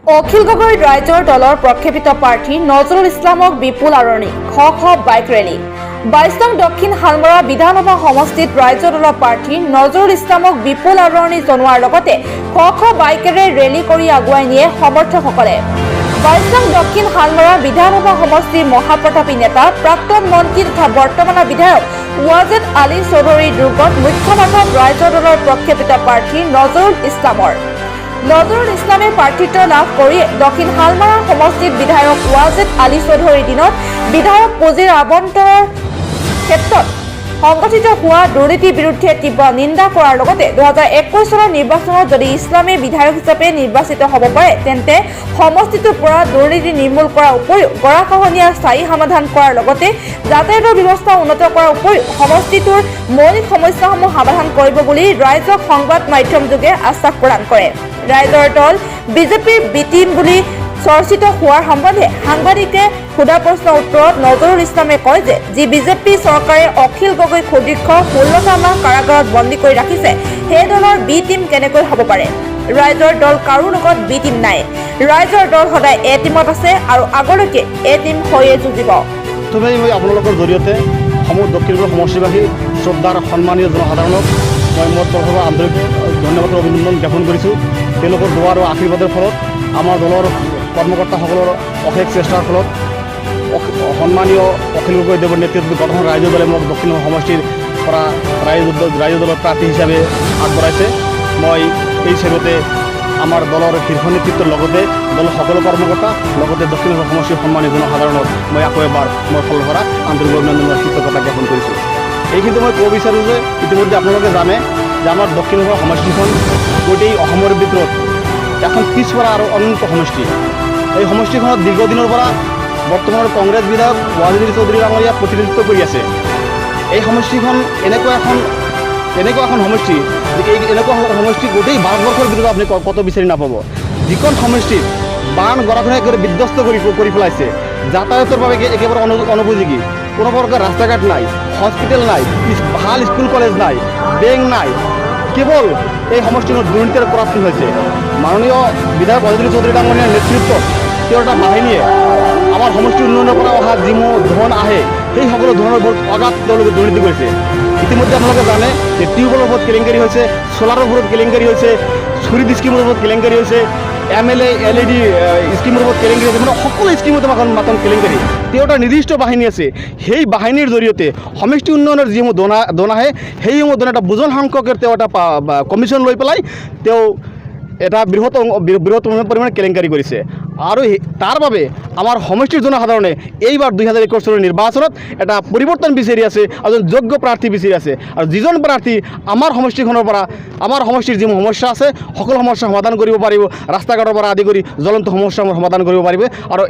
অখিল গগৈ ৰাইজৰ দলৰ প্ৰক্ষেপিত প্ৰাৰ্থী নজৰুল ইছলামক বিপুল আদৰণি খ বাইক ৰেলী 22 নং দক্ষিণ হালমৰা বিধানসভা সমষ্টিত ৰাইজৰ দলৰ প্ৰাৰ্থী নজৰুল ইছলামক বিপুল আদৰণি জনোৱাৰ লগতে খ বাইকেৰে ৰেলী কৰি আগুৱাই নিয়ে সমৰ্থকসকলে। 22 নং দক্ষিণ হালমৰা বিধানসভা সমষ্টিৰ মহাপ্ৰতাপী নেতা প্ৰাক্তন মন্ত্ৰী তথা বৰ্তমানৰ বিধায়ক ৱাজেদ আলী চৌধুৰীৰ দুৰ্গত মুখ্য নাটক ৰাইজৰ দলৰ প্ৰক্ষেপিত প্ৰাৰ্থী নজৰুল ইছলামৰ। নজৰুল ইছলামে প্ৰাৰ্থিত্ব লাভ কৰি দক্ষিণ হালমাৰা সমষ্টিত বিধায়ক ৱাজেদ আলী চৌধুৰীৰ দিনত বিধায়ক পুঁজিৰ আবণ্টনৰ ক্ষেত্ৰত সংগঠিত হোৱা দুৰ্নীতিৰ বিৰুদ্ধে তীব্ৰ নিন্দা কৰাৰ লগতে 2021 চনৰ নিৰ্বাচনত যদি ইছলামে বিধায়ক হিচাপে নিৰ্বাচিত হ'ব পাৰে তেন্তে সমষ্টিটোৰ পৰা দুৰ্নীতি নিৰ্মূল কৰাৰ উপৰিও গৰাখহনীয়া স্থায়ী সমাধান কৰাৰ লগতে যাতায়াতৰ ব্যৱস্থা উন্নত কৰাৰ উপৰিও সমষ্টিটোৰ মৌলিক সমস্যাসমূহ সমাধান কৰিব বুলি ৰাইজক সংবাদ মাধ্যম যোগে আশ্বাস প্ৰদান কৰে। ৰাইজৰ দল বিজেপিৰ বি টিম বুলি চৰ্চিত হোৱাৰ সম্বন্ধে সাংবাদিকে সোধা প্ৰশ্নৰ উত্তৰত নজৰুল ইছলামে কয় যে যি বিজেপি চৰকাৰে অখিল গগৈক সুদীৰ্ঘ 16টা মাহ কাৰাগাৰত বন্দী কৰি ৰাখিছে সেই দলৰ বি টিম কেনেকৈ হ'ব পাৰে। ৰাইজৰ দল কাৰো লগত বি টিম নাই, ৰাইজৰ দল সদায় এ টিমত আছে আৰু আগলৈকে এ টিম হৈয়ে যুঁজিব। প্ৰথমেই মই আপোনালোকৰ জৰিয়তে দক্ষিণপুৰ সমষ্টিবাসী শ্ৰদ্ধাৰ সন্মানীয় জনসাধাৰণক মই মোৰ তৰফৰ পৰা আন্তৰিক ধন্যবাদ অভিনন্দন জ্ঞাপন কৰিছোঁ। তেওঁলোকৰ দোৱা আৰু আশীৰ্বাদৰ ফলত আমাৰ দলৰ কৰ্মকৰ্তাসকলৰ অশেষ চেষ্টাৰ ফলত সন্মানীয় অখিল গগৈদেৱৰ নেতৃত্বত গঠন ৰাইজৰ দলে মোক দক্ষিণ সমষ্টিৰ পৰা ৰাইজৰ দলৰ প্ৰাৰ্থী হিচাপে আগবঢ়াইছে। মই এই চেগতে আমাৰ দলৰ শীৰ্ষ নেতৃত্বৰ লগতে দলৰ সকলো কৰ্মকৰ্তা লগতে দক্ষিণ সমষ্টিৰ সন্মানীয় জনসাধাৰণক মই আকৌ এবাৰ মোৰ ফালৰ পৰা আন্তৰিক অভিনন্দনৰ কৃতজ্ঞতা জ্ঞাপন কৰিছোঁ। এইখিনিতে মই ক'ব বিচাৰোঁ যে ইতিমধ্যে আপোনালোকে জানে যে আমাৰ দক্ষিণ সমষ্টিখন গোটেই অসমৰ ভিতৰত এখন পিছপৰা আৰু অনন্ত সমষ্টি। এই সমষ্টিখনত দীৰ্ঘদিনৰ পৰা বৰ্তমানৰ কংগ্ৰেছ বিধায়ক ৱাজেদ আলী চৌধুৰী ডাঙৰীয়া প্ৰতিনিধিত্ব কৰি আছে। এই সমষ্টিখন এনেকুৱা এখন সমষ্টি এনেকুৱা সমষ্টি গোটেই ভাৰতবৰ্ষৰ ভিতৰত আপুনি কত বিচাৰি নাপাব। যিখন সমষ্টিত বান গৰাখহনীয়া কৰি বিধ্বস্ত কৰি পেলাইছে, যাতায়াতৰ বাবে একেবাৰে অনুপযোগী, কোনো প্ৰকাৰ ৰাস্তা ঘাট নাই, হস্পিটেল নাই, ভাল স্কুল কলেজ নাই, বেংক নাই, কেৱল এই সমষ্টিখনত দুৰ্নীতিৰ কৰাপশ্যন হৈছে। মাননীয় বিধায়ক ৱাজেদ আলী চৌধুৰী ডাঙৰীয়াৰ নেতৃত্বত তেওঁৰ এটা বাহিনীয়ে আমাৰ সমষ্টি উন্নয়নৰ পৰা অহা যিসমূহ ধন আহে সেই সকলো ধনৰ ওপৰত অগাধ তেওঁলোকে দুৰ্নীতি কৰিছে। ইতিমধ্যে আপোনালোকে জানে যে টিউবৱেলৰ ওপৰত কেলেংকাৰী হৈছে, চ'লাৰৰ ওপৰত কেলেংকাৰী হৈছে, চুৰিট স্কিমৰ ওপৰত কেলেংকাৰী হৈছে, MLA LED স্কিমৰ ওপৰত কেলেংকাৰী হৈছে, মানে সকলো স্কিমতে মাত্ৰ কেলেংকাৰী। তেওঁ এটা নিৰ্দিষ্ট বাহিনী আছে, সেই বাহিনীৰ জৰিয়তে সমষ্টি উন্নয়নৰ যিসমূহ ধন আহে সেইসমূহ ধন এটা বুজন সংখ্যকৰ তেওঁ এটা কমিশ্যন লৈ পেলাই তেওঁ এটা বৃহৎ পৰিমাণে কেলেংকাৰী কৰিছে। আৰু তাৰ বাবে আমাৰ সমষ্টিৰ জনসাধাৰণে এইবাৰ 2021 চনৰ নিৰ্বাচনত এটা পৰিৱৰ্তন বিচাৰি আছে, এজন যোগ্য প্ৰাৰ্থী বিচাৰি আছে। আৰু যিজন প্ৰাৰ্থী আমাৰ সমষ্টিখনৰ পৰা আমাৰ সমষ্টিৰ যিসমূহ সমস্যা আছে সকলো সমস্যা সমাধান কৰিব পাৰিব, ৰাস্তা ঘাটৰ পৰা আদি কৰি জ্বলন্ত সমস্যাসমূহ সমাধান কৰিব পাৰিব। আৰু